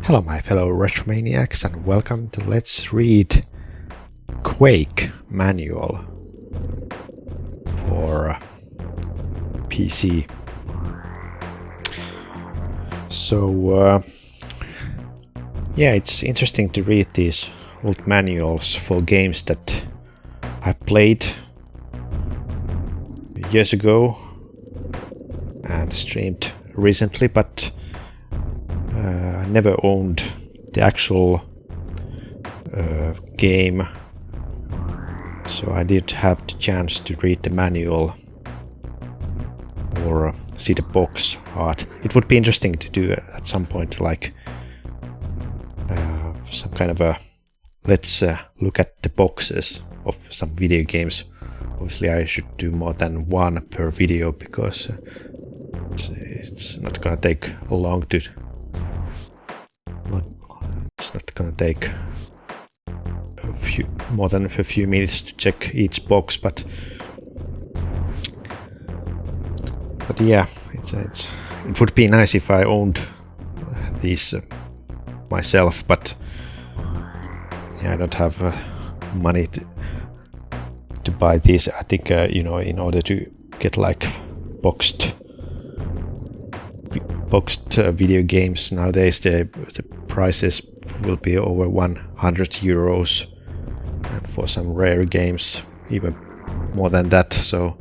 Hello my fellow Retromaniacs and welcome to Let's Read Quake manual for PC. So yeah, it's interesting to read these old manuals for games that I played years ago and streamed recently, but I never owned the actual game, so I didn't have the chance to read the manual or see the box art. It would be interesting to do at some point, like some kind of a let's look at the boxes of some video games. Obviously I should do more than one per video because it's not gonna take long to it's not gonna take more than a few minutes to check each box, but yeah, it would be nice if I owned these myself, but yeah, I don't have money to buy these. I think you know, in order to get like boxed video games nowadays, the prices will be over 100 euros, and for some rare games even more than that. So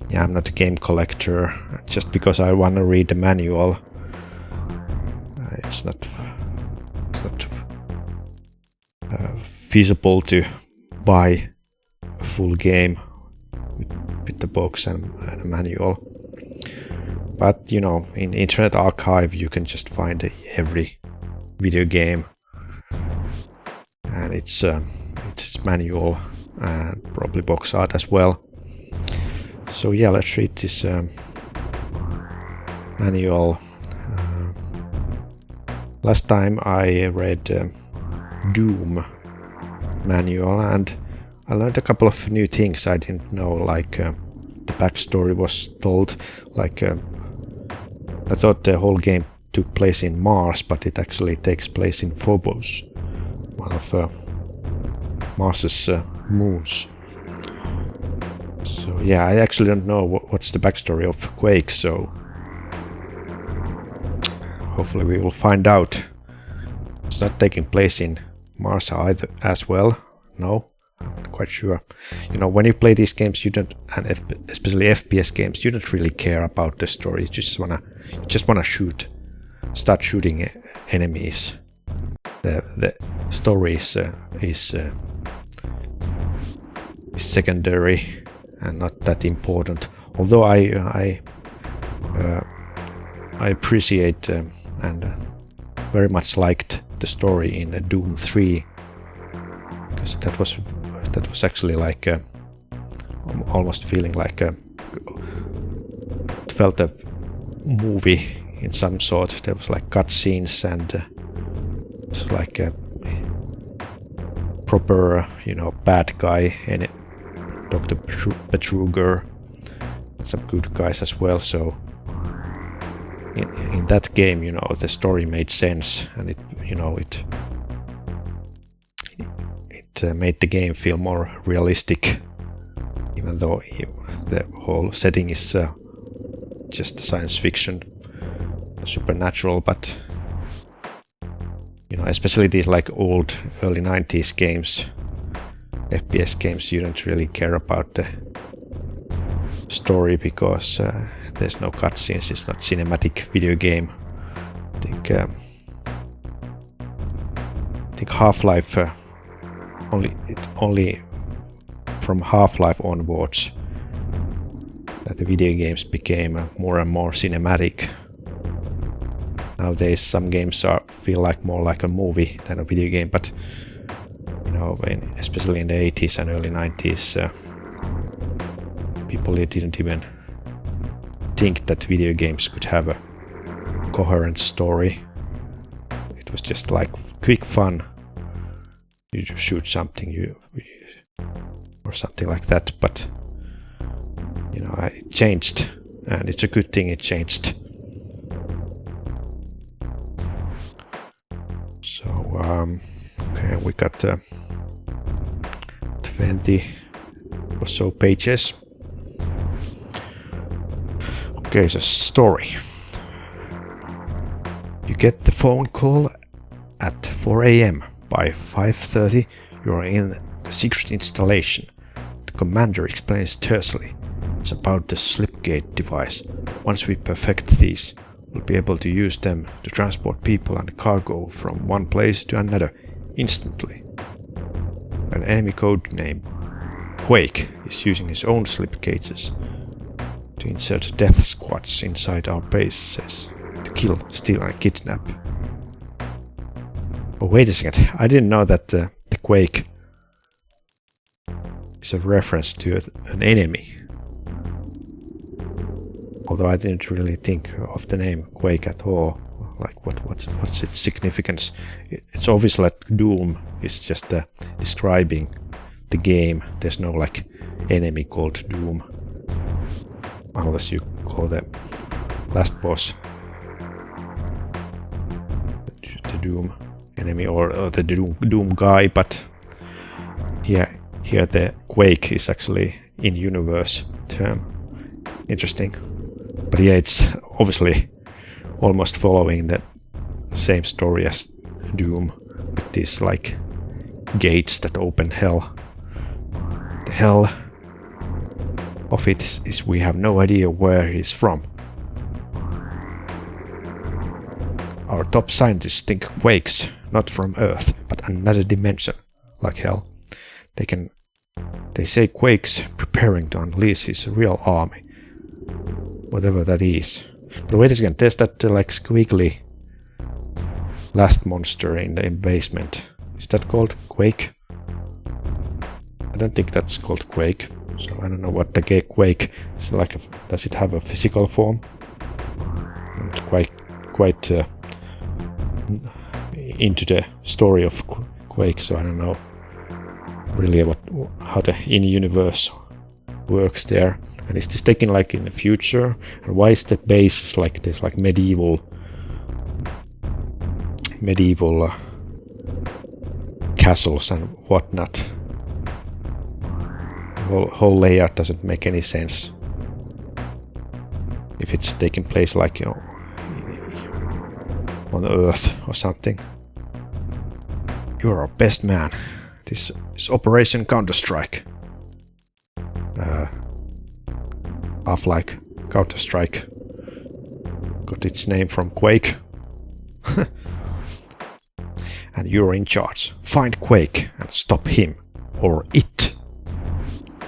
yeah, I'm not a game collector. Just because I want to read the manual, it's not feasible to buy a full game with the box and a manual. But you know, in Internet Archive you can just find every video game, and it's manual and probably box art as well. So yeah, let's read this manual. Last time I read Doom manual and I learned a couple of new things I didn't know, like the backstory was told, like I thought the whole game took place in Mars, but it actually takes place in Phobos, one of Mars's moons. So yeah, I actually don't know what's the backstory of Quake, so hopefully we will find out. It's not taking place in Mars either as well. No, I'm not quite sure. You know, when you play these games, you don't, and especially FPS games, you don't really care about the story. You just wanna start shooting enemies. The story is secondary and not that important. Although I appreciate and very much liked the story in Doom 3, because that was actually like almost feeling like it felt a movie in some sort. There was like cutscenes and it's like a proper, you know, bad guy and Dr. Betruger, some good guys as well. So in that game, you know, the story made sense, and it made the game feel more realistic, even though the whole setting is just science fiction, supernatural. But you know, especially these like old early 90s games, FPS games, you don't really care about the story because there's no cutscenes. It's not cinematic video game. I think Half-Life only from Half-Life onwards that the video games became more and more cinematic. Nowadays some games feel like more like a movie than a video game, but you know, especially in the 80s and early 90s, people didn't even think that video games could have a coherent story. It was just like quick fun. You just shoot something, or something like that. But you know, it changed, and it's a good thing it changed. Okay, we got 20 or so pages. Okay, so story. You get the phone call at 4 AM. By 5:30, you are in the secret installation. The commander explains tersely. It's about the slipgate device. Once we perfect these, we'll be able to use them to transport people and cargo from one place to another instantly. An enemy code name, Quake, is using his own slipgates to insert death squads inside our bases to kill, steal and kidnap. Oh, wait a second, I didn't know that the Quake is a reference to an enemy. Although I didn't really think of the name Quake at all. Like what's its significance? It's obvious that Doom is just describing the game. There's no like enemy called Doom. Unless you call the last boss the Doom enemy or the Doom guy, but here the Quake is actually in-universe term. Interesting. But yeah, it's obviously almost following the same story as Doom, with these like gates that open hell. The hell of it is we have no idea where he's from. Our top scientists think Quake's not from Earth, but another dimension, like hell. They say Quake's preparing to unleash his real army. Whatever that is. But wait a second, there's that like squiggly last monster in the basement. Is that called Quake? I don't think that's called Quake. So I don't know what the Quake is like. Does it have a physical form? I'm quite into the story of Quake, so I don't know really how the in-universe works there. And is this taken like in the future? And why is the base like this, like medieval castles and whatnot? The whole layout doesn't make any sense. If it's taking place like, you know, on Earth or something. You're our best man. This is Operation Counter-Strike. Half-like Counter-Strike got its name from Quake. And you're in charge. Find Quake and stop him or it.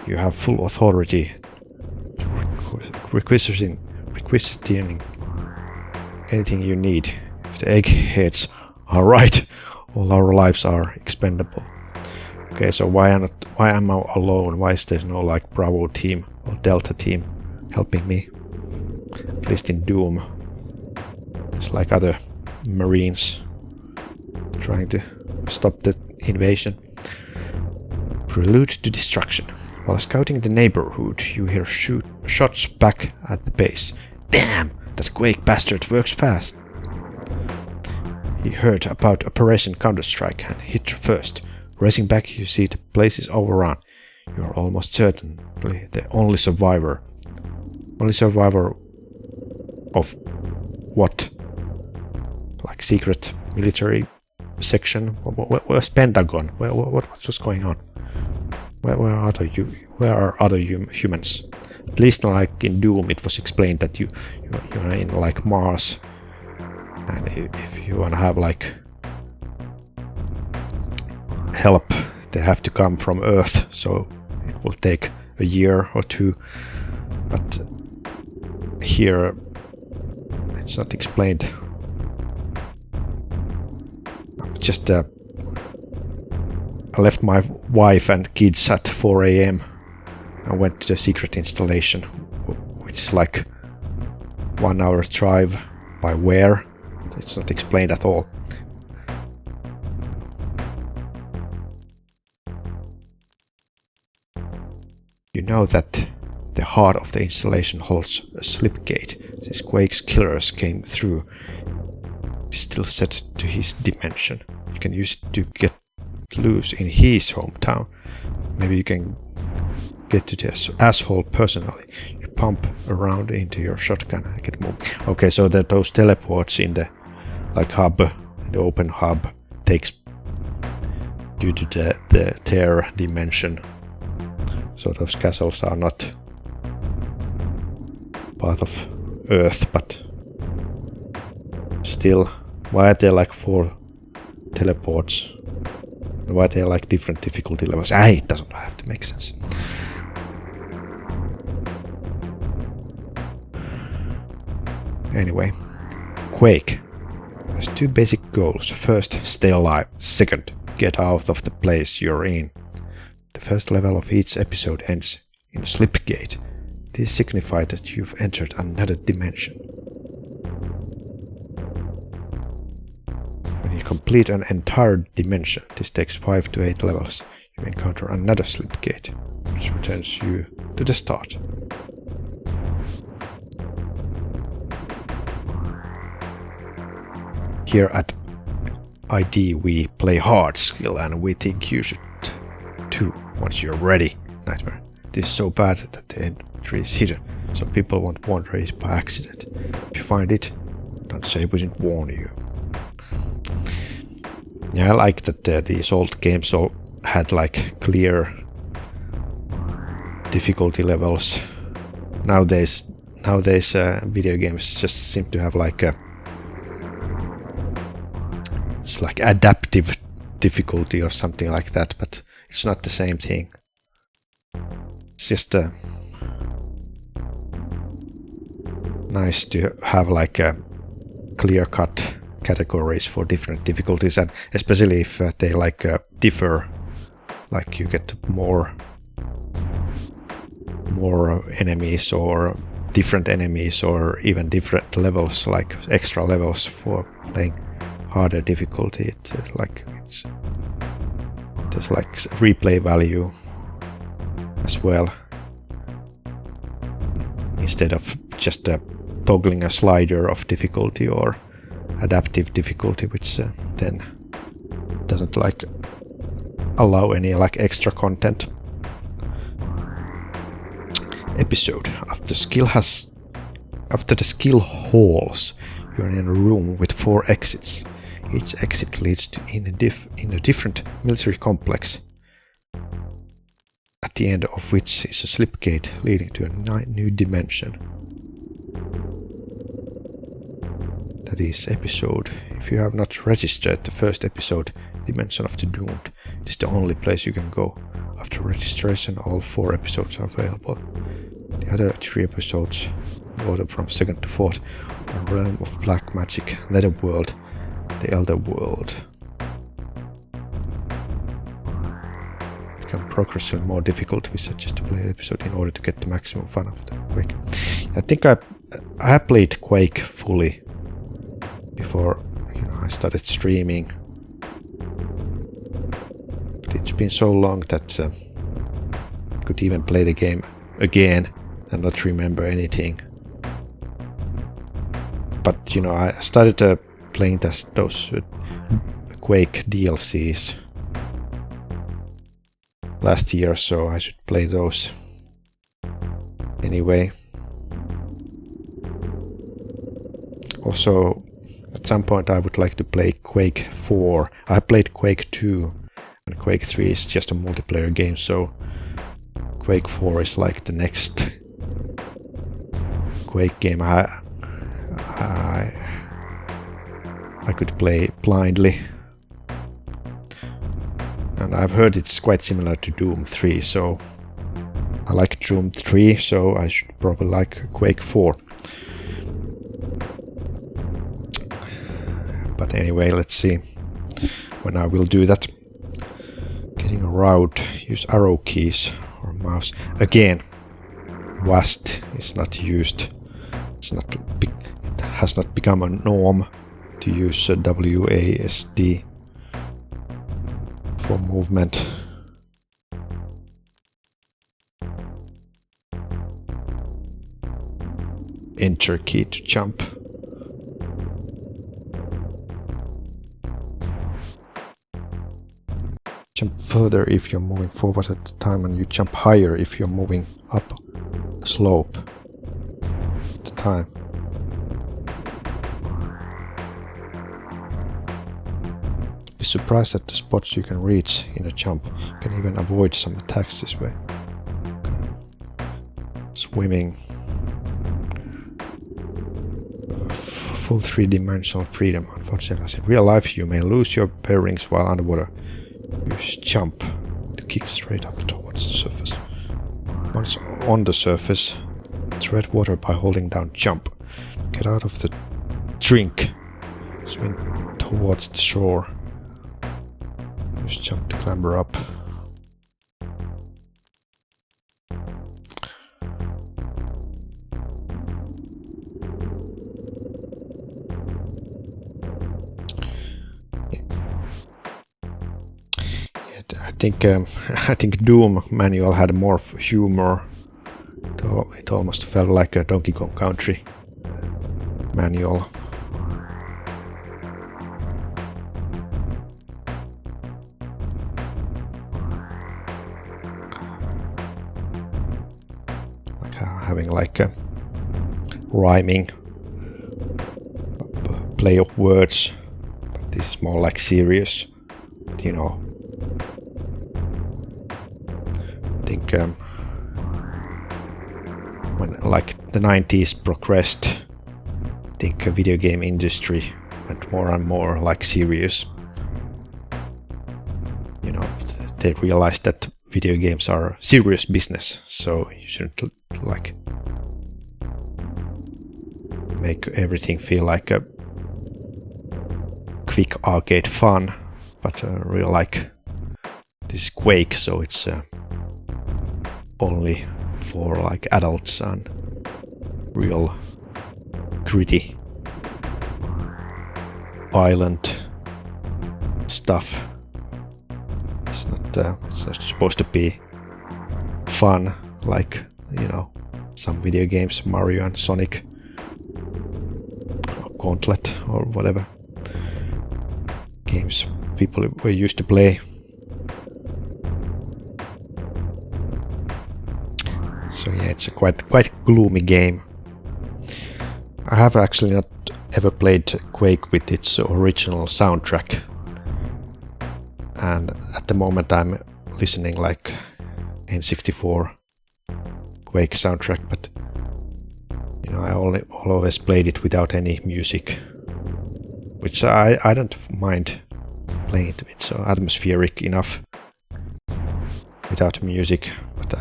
You have full authority to requisitioning anything you need. If the eggheads are right, all our lives are expendable. Okay, so why am I alone? Why is there no like Bravo team or Delta team helping me? At least in Doom, it's like other Marines trying to stop the invasion. Prelude to destruction. While scouting the neighborhood, you hear shots back at the base. Damn, that Quake bastard works fast. He heard about Operation Counter-Strike and hit first. Racing back, you see the place is overrun. You are almost certainly the only survivor. Only survivor of what? Like secret military section? Where's Pentagon? What's going on? Where are other humans? At least like in Doom it was explained that you're in like Mars, and if you wanna have like help, they have to come from Earth, so it will take a year or two. But here it's not explained. I'm just I left my wife and kids at 4 AM and went to the secret installation, which is like 1 hour's drive by where. It's not explained at all. You know that the heart of the installation holds a slipgate. Since Quake's killers came through, it's still set to his dimension. You can use it to get loose in his hometown. Maybe you can get to this asshole personally. You pump around into your shotgun and get moving. Okay, so that those teleports in the hub, in the open hub, takes due to the tear dimension. So those castles are not part of Earth, but still, why are there like 4 teleports? Why are there like different difficulty levels? It doesn't have to make sense. Anyway, Quake has 2 basic goals. First, stay alive. Second, get out of the place you're in. The first level of each episode ends in a slipgate. This signifies that you've entered another dimension. When you complete an entire dimension, this takes 5 to 8 levels, you encounter another slipgate, which returns you to the start. Here at ID we play hard skill, and we think you should too once you're ready. Nightmare. This is so bad that the entry is hidden, so people won't wander it by accident. If you find it, don't say we didn't warn you. Yeah, I like that these old games all had like clear difficulty levels. Nowadays video games just seem to have like it's like adaptive difficulty or something like that, but it's not the same thing. It's just nice to have like a clear-cut categories for different difficulties, and especially if they like differ, like you get more enemies or different enemies or even different levels, like extra levels for playing harder difficulty. There's like replay value as well, instead of just toggling a slider of difficulty or adaptive difficulty, which then doesn't like allow any like extra content. Episode. After the skill halls, you're in a room with 4 exits. Each exit leads to in a different military complex, at the end of which is a slipgate leading to a new dimension. That is episode. If you have not registered the first episode, Dimension of the Doomed, it is the only place you can go. After registration, all 4 episodes are available. The other 3 episodes, ordered from 2nd to 4th, are Realm of Black Magic, Netherworld, the Elder World. Become progressively more difficult. We suggest to play the episode in order to get the maximum fun of the Quake. I think I played Quake fully before I started streaming. But it's been so long that I could even play the game again and not remember anything. But I started playing those Quake DLCs last year, so I should play those anyway. Also, at some point I would like to play Quake 4. I played Quake 2 and Quake 3 is just a multiplayer game, so Quake 4 is like the next Quake game I could play blindly. And I've heard it's quite similar to Doom 3, so I like Doom 3, so I should probably like Quake 4. But anyway, let's see when I will do that. Getting around, use arrow keys or mouse. Again, WASD is not used. It has not become a norm to use WASD for movement. Enter key to jump. jump further if you're moving forward at the time, and you jump higher if you're moving up a slope at the time. Be surprised at the spots you can reach in a jump. You can even avoid some attacks this way. Swimming. Full 3-dimensional freedom. Unfortunately, as in real life, you may lose your bearings while underwater. Use jump to kick straight up towards the surface. Once on the surface, tread water by holding down jump. Get out of the drink. Swim towards the shore. Use jump to clamber up. I think Doom manual had more humor. It almost felt like a Donkey Kong Country manual. Like having like a rhyming play of words, but this is more like serious. But you know, I think when like the 90s progressed, I think the video game industry went more and more like serious. You know, they realized that video games are serious business, so you shouldn't like make everything feel like a quick arcade fun, but real like this is Quake, so it's only for like adults and real gritty violent stuff. It's not supposed to be fun like, you know, some video games, Mario and Sonic or Gauntlet or whatever games people were used to play. So yeah, it's a quite gloomy game. I have actually not ever played Quake with its original soundtrack, and at the moment I'm listening like N64 Quake soundtrack, but you know, I always played it without any music, which I don't mind playing it. It's atmospheric enough without music, but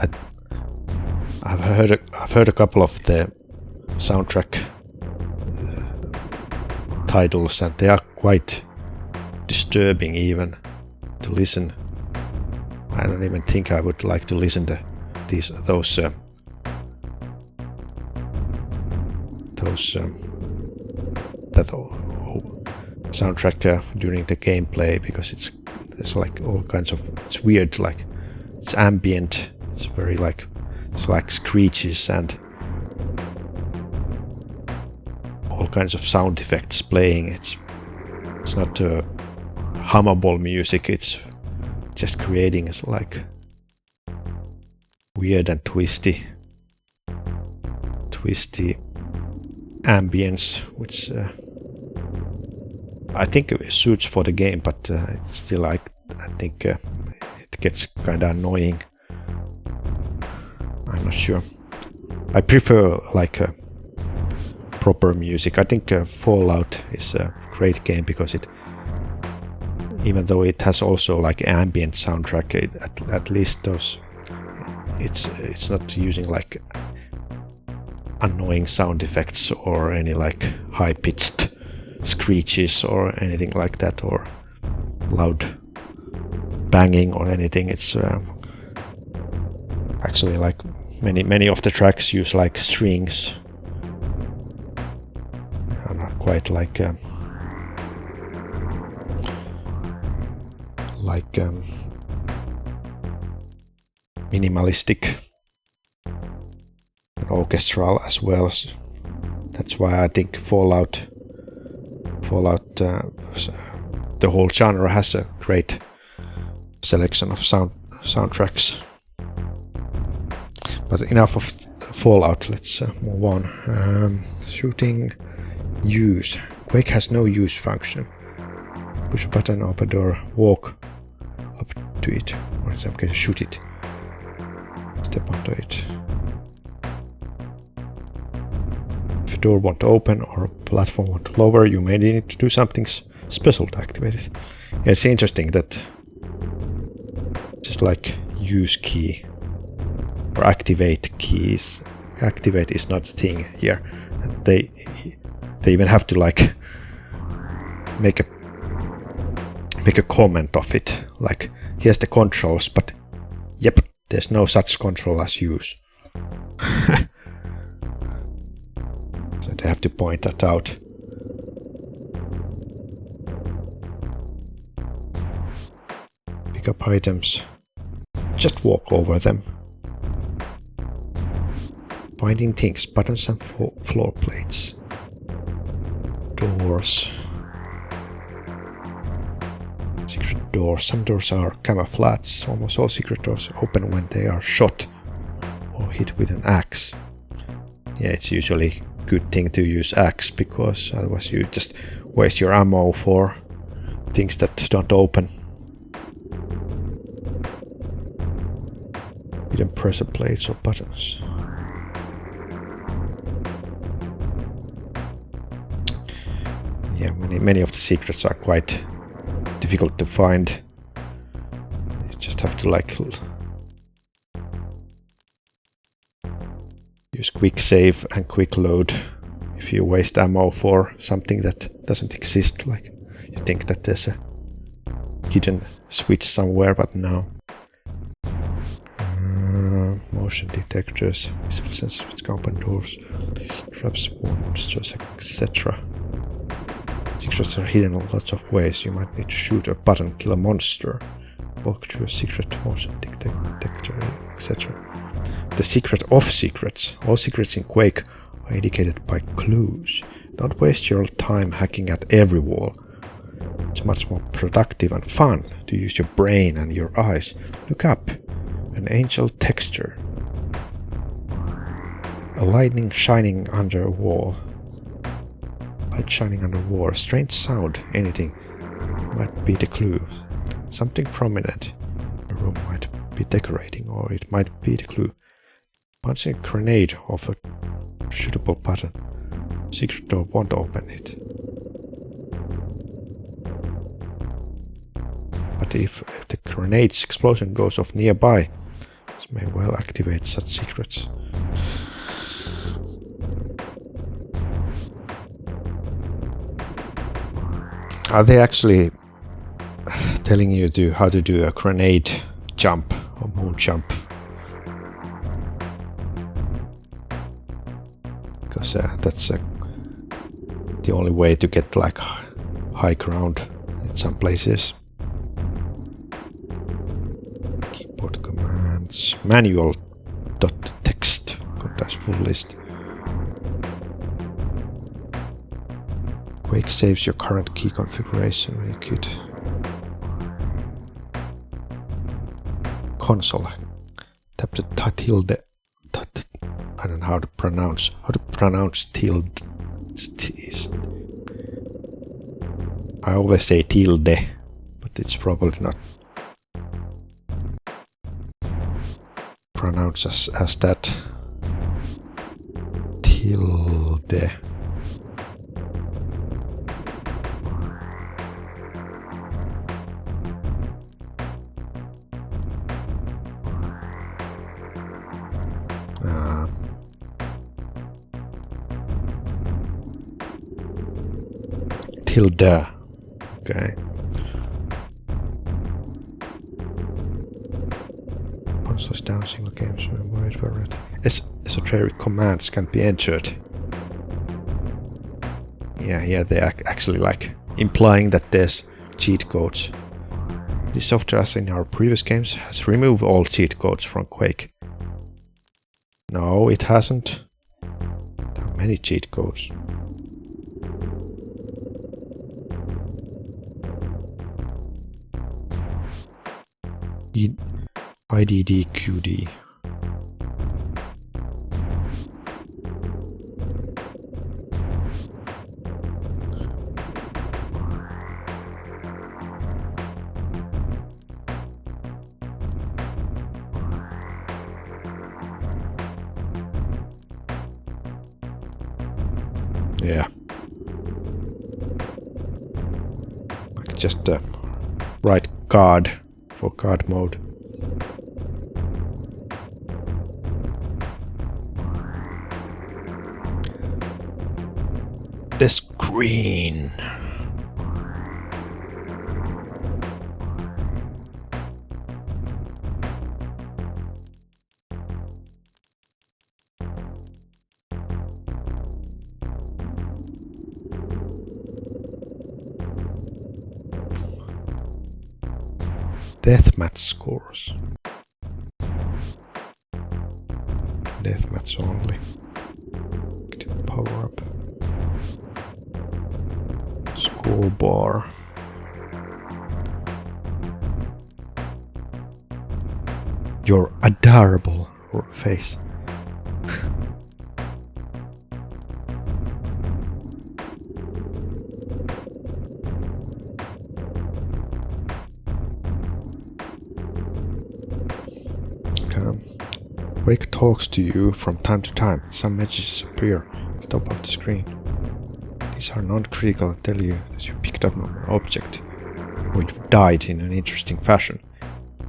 I've heard a couple of the soundtrack titles, and they are quite disturbing even to listen. I don't even think I would like to listen to those soundtrack during the gameplay, because it's like all kinds of, it's weird, like it's ambient, it's very like, it's like screeches and all kinds of sound effects playing. It's not hummable music, it's just creating is like weird and twisty ambience, which I think it suits for the game, but it's still I think it gets kind of annoying. I'm not sure. I prefer like proper music. I think Fallout is a great game because it, even though it has also like ambient soundtrack, at least those, it's not using like annoying sound effects or any like high-pitched screeches or anything like that, or loud banging or anything. It's actually like many of the tracks use like strings. Are not quite like minimalistic, orchestral as well. That's why I think Fallout, the whole genre has a great selection of soundtracks. But enough of Fallout, let's move on. Shooting use. Quake has no use function. Push a button, open a door, walk up to it, or in some cases shoot it. Step onto it. If a door won't open or a platform won't lower, you may need to do something special to activate it. Yeah, it's interesting that just like use key or activate keys, activate is not a thing here, and they even have to like make a comment of it, like here's the controls, but yep, there's no such control as use. So they have to point that out. Pick up items, just walk over them. Finding things, buttons and floor plates. Doors. Secret doors. Some doors are camouflaged. Almost all secret doors open when they are shot or hit with an axe. Yeah, it's usually a good thing to use axe, because otherwise you just waste your ammo for things that don't open. Hidden pressure plates or buttons. Yeah, many of the secrets are quite difficult to find. You just have to like use quick save and quick load. If you waste ammo for something that doesn't exist, like you think that there's a hidden switch somewhere, but no. Motion detectors, visible sensors which can open doors, traps, monsters, etc. Secrets are hidden in lots of ways. You might need to shoot a button, kill a monster, walk through a secret motion detector, etc. The secret of secrets. All secrets in Quake are indicated by clues. Don't waste your time hacking at every wall. It's much more productive and fun to use your brain and your eyes. Look up. An angel texture. A lightning shining under a wall. Light shining under a wall. A strange sound. Anything might be the clue. Something prominent. A room might be decorating, or it might be the clue. Punching a grenade off a shootable button. Secret door won't open it. But if the grenade's explosion goes off nearby, this may well activate such secrets. Are they actually telling you how to do a grenade jump or moon jump? Because that's the only way to get like high ground in some places. Keyboard commands. Manual.txt contains full list. Quake saves your current key configuration. Make it console. Tap the tilde. I don't know how to pronounce tilde. I always say tilde, but it's probably not pronounced as that. Tilde. Tilde. Okay. Consoles down, single games, wait. Esoteric commands can be entered. Yeah, they're actually like implying that there's cheat codes. This software, as in our previous games, has removed all cheat codes from Quake. No, it hasn't. There are many cheat codes. IDDQD. Yeah. Like just the right card for card mode. The screen. Deathmatch scores. Deathmatch only. Power up. Score bar. Your adorable face. Quake talks to you from time to time. Some messages appear at the top of the screen. These are non-critical and tell you that you picked up an object or you died in an interesting fashion.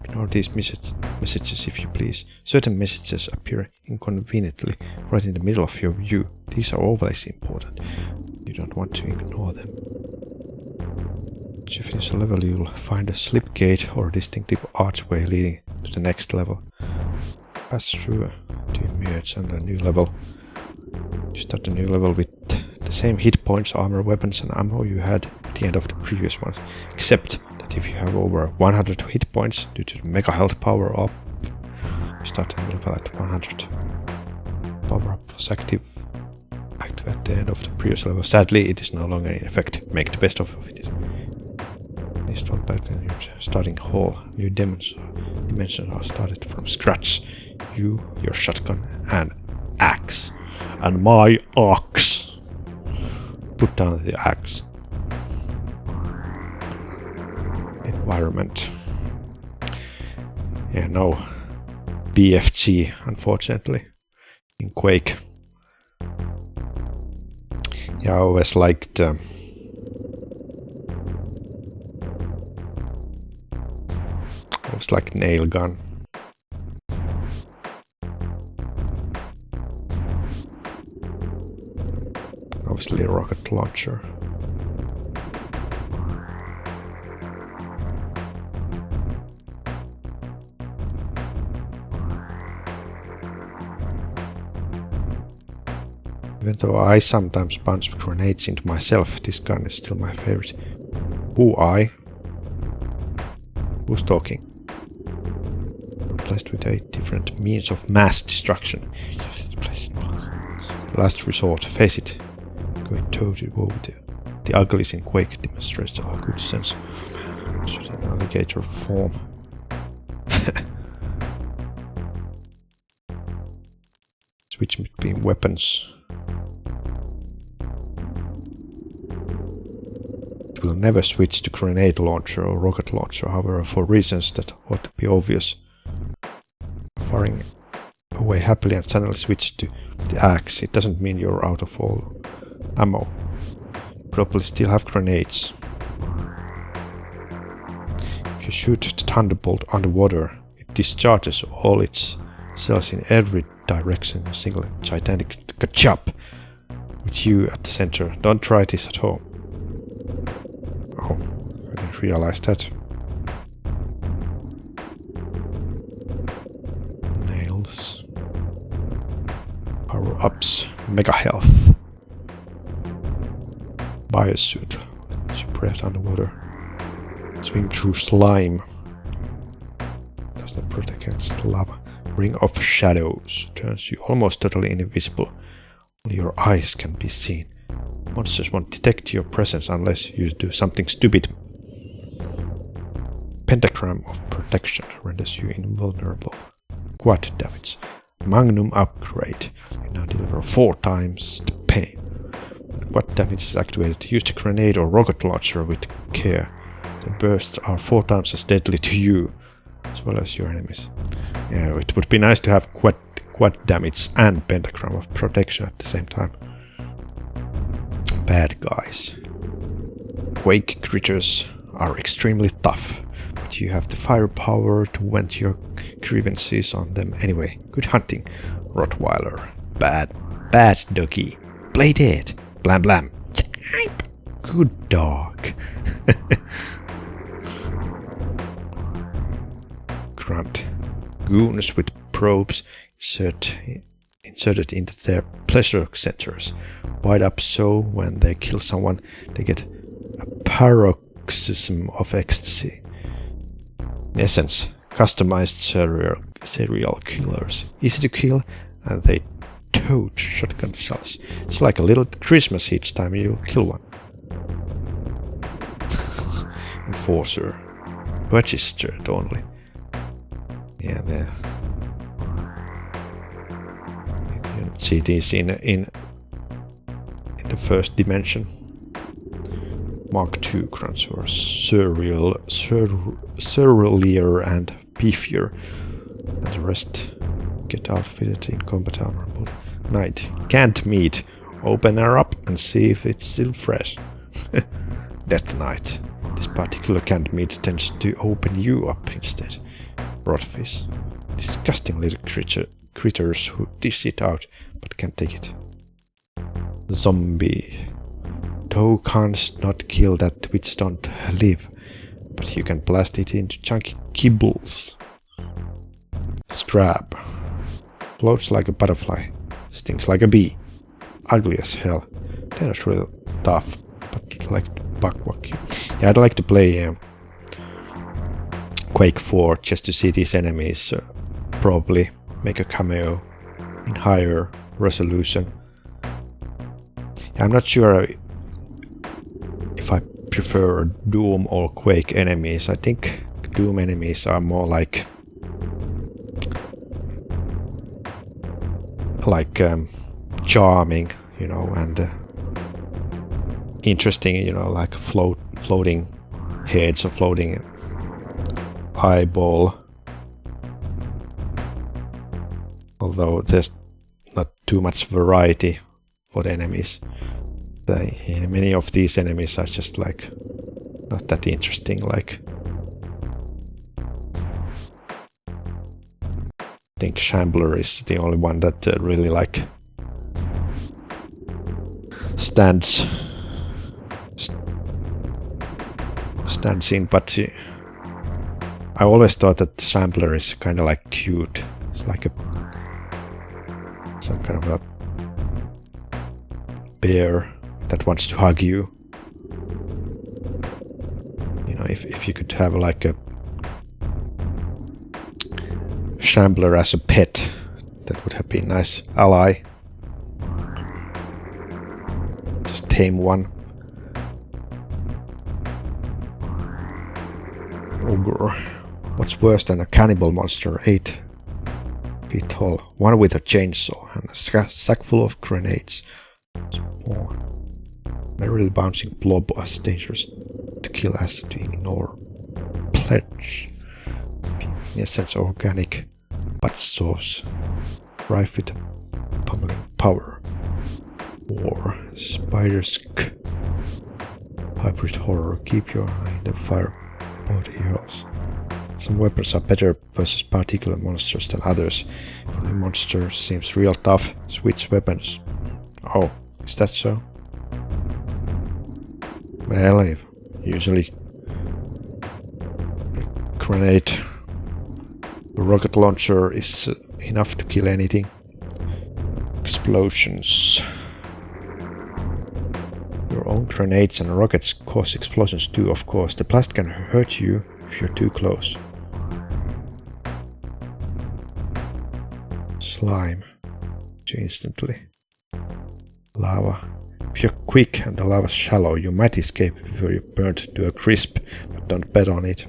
Ignore these messages if you please. Certain messages appear inconveniently right in the middle of your view. These are always important. You don't want to ignore them. Once you finish a level, you'll find a slip gate or a distinctive archway leading to the next level. Pass through to emerge on a new level. You start a new level with the same hit points, armor, weapons and ammo you had at the end of the previous ones, except that if you have over 100 hit points due to the mega health power up, you start a new level at 100. Power up was active at the end of the previous level. Sadly, it is no longer in effect. Make the best of it. Install back in your starting hall. New dimensions are started from scratch. You, your shotgun, and axe. And my axe. Put down the axe. Environment. Yeah, no BFG, unfortunately, in Quake. Yeah, I always liked nail gun. Obviously a rocket launcher. Even though I sometimes punch grenades into myself, this gun is still my favorite. Who I? Who's talking? Replaced with 8 different means of mass destruction. Last resort, face it. Going toe to toe with the uglies in Quake demonstrates our good sense of shooting alligator form. Switch between weapons. It will never switch to grenade launcher or rocket launcher, however, for reasons that ought to be obvious. Firing away happily and suddenly switch to the axe, it doesn't mean you're out of all ammo. You probably still have grenades. If you shoot the thunderbolt underwater, it discharges all its cells in every direction in a single gigantic ka-chop with you at the center. Don't try this at home. Oh, I didn't realize that. Nails. Power-ups. Mega health. Biosuit. Let you breathe underwater. Swim through slime. Does not protect against lava. Ring of shadows. Turns you almost totally invisible. Only your eyes can be seen. Monsters won't detect your presence unless you do something stupid. Pentagram of protection renders you invulnerable. Quad damage. Magnum upgrade. You now deliver 4 times the pain. When quad damage is activated, use the grenade or rocket launcher with care. The bursts are 4 times as deadly to you, as well as your enemies. Yeah, it would be nice to have quad damage and pentagram of protection at the same time. Bad guys. Quake creatures are extremely tough, but you have the firepower to vent your grievances on them anyway. Good hunting. Rottweiler. Bad doggy. Play dead. Blam blam. Good dog. Grunt. Goons with probes inserted into their pleasure centers. Wide up so when they kill someone, they get a paroxysm of ecstasy. In essence, customized serial killers. Easy to kill, and they tote shotgun shells. It's like a little Christmas each time you kill one. Enforcer. Registered only. Yeah, there. You don't see these in the first dimension. Mark II grunts were surrealier and beefier, and the rest get outfitted in combat honorable. Knight. Can't meet. Open her up and see if it's still fresh. Death Knight. This particular canned meat tends to open you up instead. Rotfish. Disgusting little critters who dish it out but can't take it. Zombie. Thou canst not kill that which don't live, but you can blast it into chunky kibbles. Scrab. Floats like a butterfly. Stings like a bee. Ugly as hell. They're not real tough, but like buckwhack you. Yeah, I'd like to play Quake 4 just to see these enemies probably make a cameo in higher resolution. Yeah, I'm not sure if I prefer Doom or Quake enemies. I think Doom enemies are more like charming, you know, and interesting, you know, like floating heads or floating eyeball. Although there's not too much variety for the enemies. Many of these enemies are just like not that interesting. Like I think Shambler is the only one that really like stands in, but I always thought that Shambler is kind of like cute. It's like some kind of a bear that wants to hug you. You know, if you could have like a Shambler as a pet, that would have been a nice ally. Just tame one. Ogre. What's worse than a cannibal monster? 8 feet tall. One with a chainsaw and a sack full of grenades. More. Merrily bouncing blob as dangerous to kill as to ignore. Pledge. In essence, organic butt sauce. Rife with pummeling power. War. Spidersk. Hybrid horror. Keep your eye in the fire. Heroes. Some weapons are better versus particular monsters than others. If any monster seems real tough, switch weapons. Oh, is that so? Well, usually grenade, a rocket launcher is enough to kill anything. Explosions. Your own grenades and rockets cause explosions too, of course. The blast can hurt you if you're too close. Slime. Instantly. Lava. If you're quick and the lava's shallow, you might escape before you're burnt to a crisp, but don't bet on it.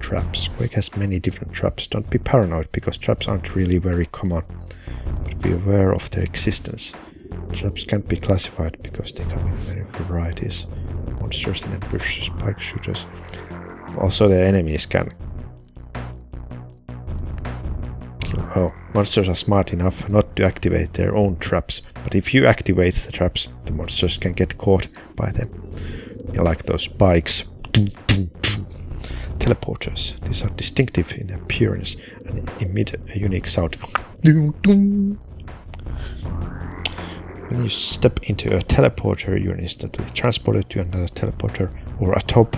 traps. Quake has many different traps. Don't be paranoid, because traps aren't really very common. But be aware of their existence. Traps can't be classified because they come in many varieties. Monsters and ambush spike shooters. Also the enemies can kill. Oh, monsters are smart enough not to activate their own traps, but if you activate the traps, the monsters can get caught by them. You like those spikes. Teleporters. These are distinctive in appearance and emit a unique sound. When you step into a teleporter, you are instantly transported to another teleporter or atop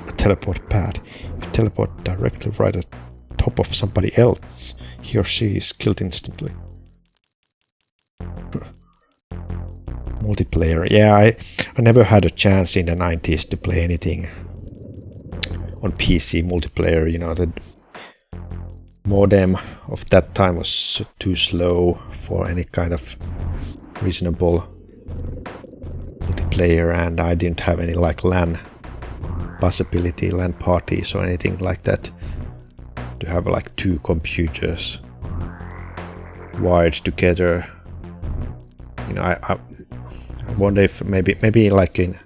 a teleport pad. If you teleport directly right at top of somebody else, he or she is killed instantly. Multiplayer. Yeah, I never had a chance in the 90s to play anything on PC multiplayer. You know, the modem of that time was too slow for any kind of reasonable multiplayer, and I didn't have any like LAN possibility, LAN parties or anything like that, to have like two computers wired together. You know, I wonder if maybe like in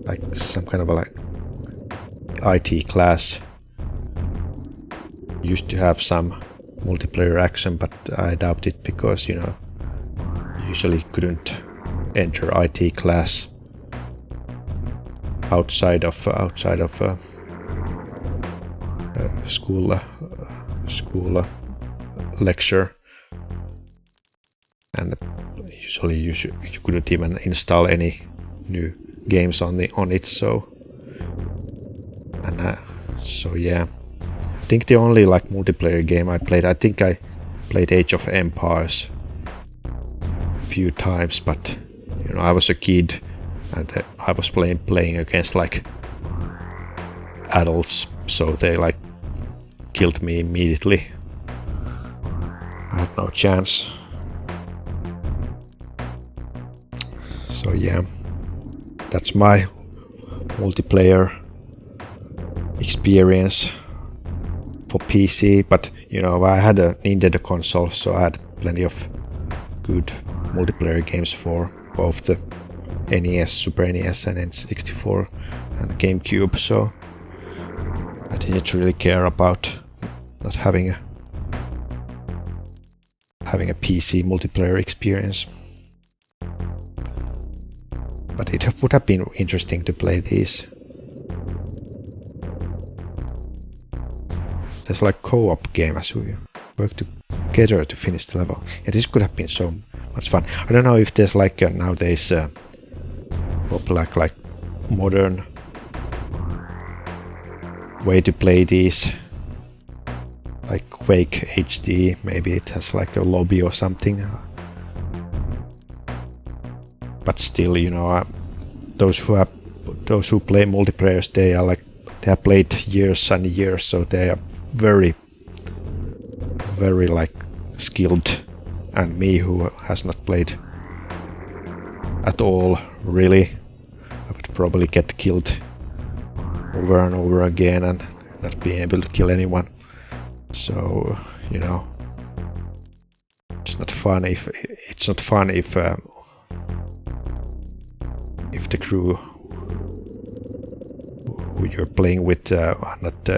like some kind of a like IT class used to have some multiplayer action, but I doubt it, because you know, usually couldn't enter IT class outside of school lecture, and usually you couldn't even install any new games on it. So yeah, I think the only like multiplayer game I played, I think I played Age of Empires few times, but you know, I was a kid and I was playing against like adults, so they like killed me immediately. I had no chance. So yeah, that's my multiplayer experience for PC. But you know, I had a Nintendo console, so I had plenty of good multiplayer games for both the NES, Super NES and N64 and GameCube, so I didn't really care about not having a PC multiplayer experience. But it would have been interesting to play these. There's like co-op game as we work together to finish the level. Yeah, this could have been so much fun. I don't know if there's like nowadays like modern way to play these, like Quake HD. Maybe it has like a lobby or something. But still, you know, those who play multiplayers, they have played years and years, so they are very like skilled. And me, who has not played at all, really, I would probably get killed over and over again and not be able to kill anyone. So you know, it's not fun if the crew who you're playing with are not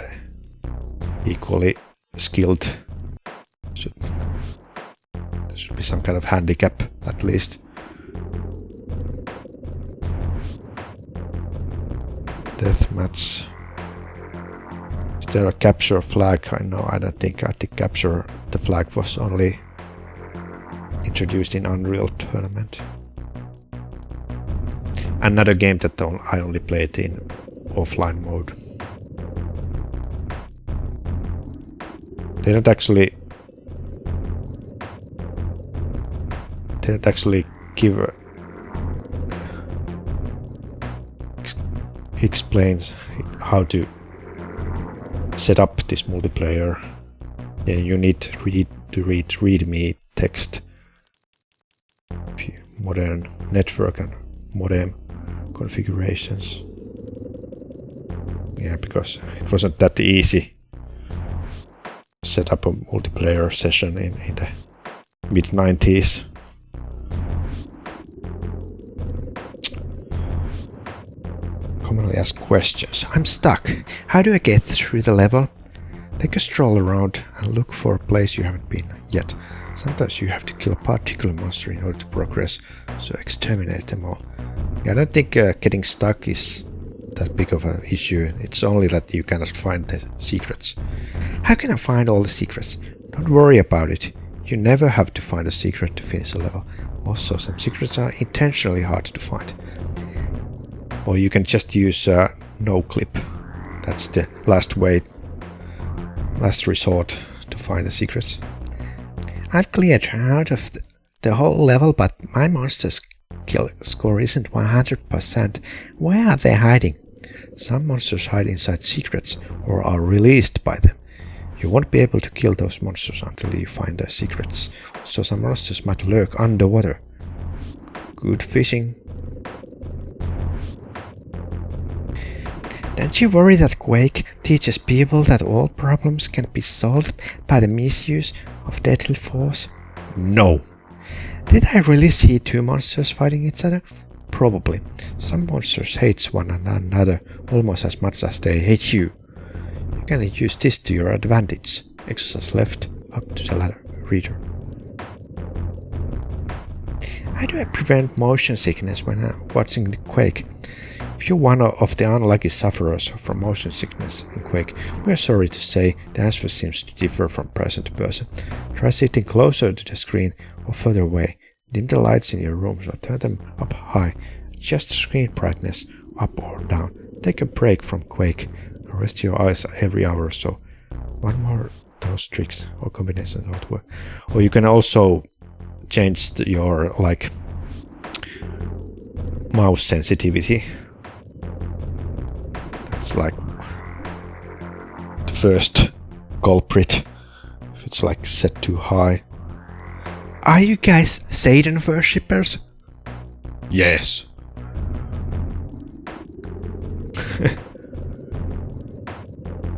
equally skilled. There should be some kind of handicap at least. Deathmatch. Is there a capture flag? I don't think. I think capture the flag was only introduced in Unreal Tournament. Another game that I only played in offline mode. They don't actually give explains how to set up this multiplayer. Yeah, you need to read readme text, modern network and modem configurations. Yeah, because it wasn't that easy set up a multiplayer session in the mid-90s. Commonly asked questions. I'm stuck. How do I get through the level? Take a stroll around and look for a place you haven't been yet. Sometimes you have to kill a particular monster in order to progress, so exterminate them all. Yeah, I don't think getting stuck is that big of an issue. It's only that you cannot find the secrets. How can I find all the secrets? Don't worry about it. You never have to find a secret to finish a level. Also, some secrets are intentionally hard to find. Or you can just use no clip. That's the last resort to find the secrets. I've cleared out of the whole level, but my monster's kill score isn't 100%. Where are they hiding? Some monsters hide inside secrets or are released by them. You won't be able to kill those monsters until you find their secrets. Also, some monsters might lurk underwater. Good fishing. Don't you worry that Quake teaches people that all problems can be solved by the misuse of deadly force? No. Did I really see two monsters fighting each other? Probably. Some monsters hate one another almost as much as they hate you. You can use this to your advantage. Exercise left up to the ladder reader. How do I prevent motion sickness when watching the Quake? If you're one of the unlucky sufferers from motion sickness in Quake, we are sorry to say the answer seems to differ from person to person. Try sitting closer to the screen or further away. Dim the lights in your rooms or turn them up high. Adjust the screen brightness up or down. Take a break from Quake and rest your eyes every hour or so. One more of those tricks or combinations don't work. Or you can also change your mouse sensitivity. It's like the first culprit. If it's like set too high. Are you guys Satan worshippers? Yes.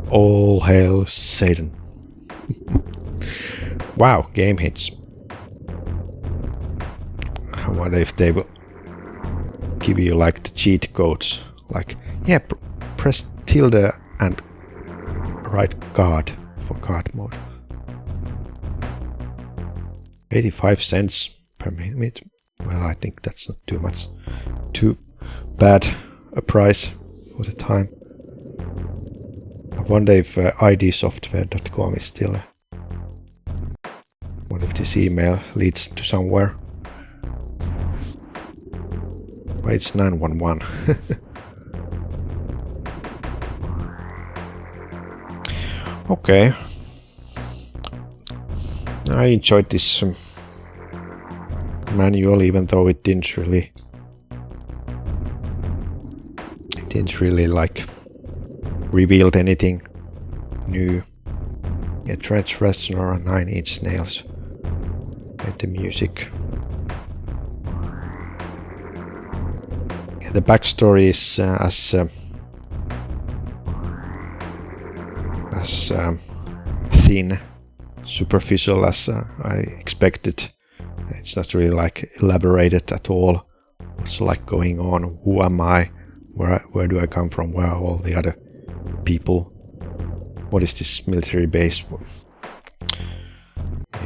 All hail Satan. Wow, game hints. I wonder if they will give you like the cheat codes. Like, yeah, press tilde and right guard for guard mode. 85 cents per minute. Well, I think that's not too bad a price for the time. I wonder if idsoftware.com is still. What if this email leads to somewhere? Why it's 911. Okay. I enjoyed this manual, even though it didn't really like revealed anything new. Yeah, Trench Reznor and 9 Inch Nails made the music. Yeah, the backstory is as thin, superficial as I expected. It's not really like elaborated at all. What's like going on? Who am I? Where do I come from? Where are all the other people? What is this military base?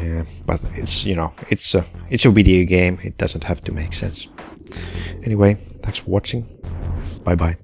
Yeah, but it's, you know, it's a video game. It doesn't have to make sense. Anyway, thanks for watching. Bye bye.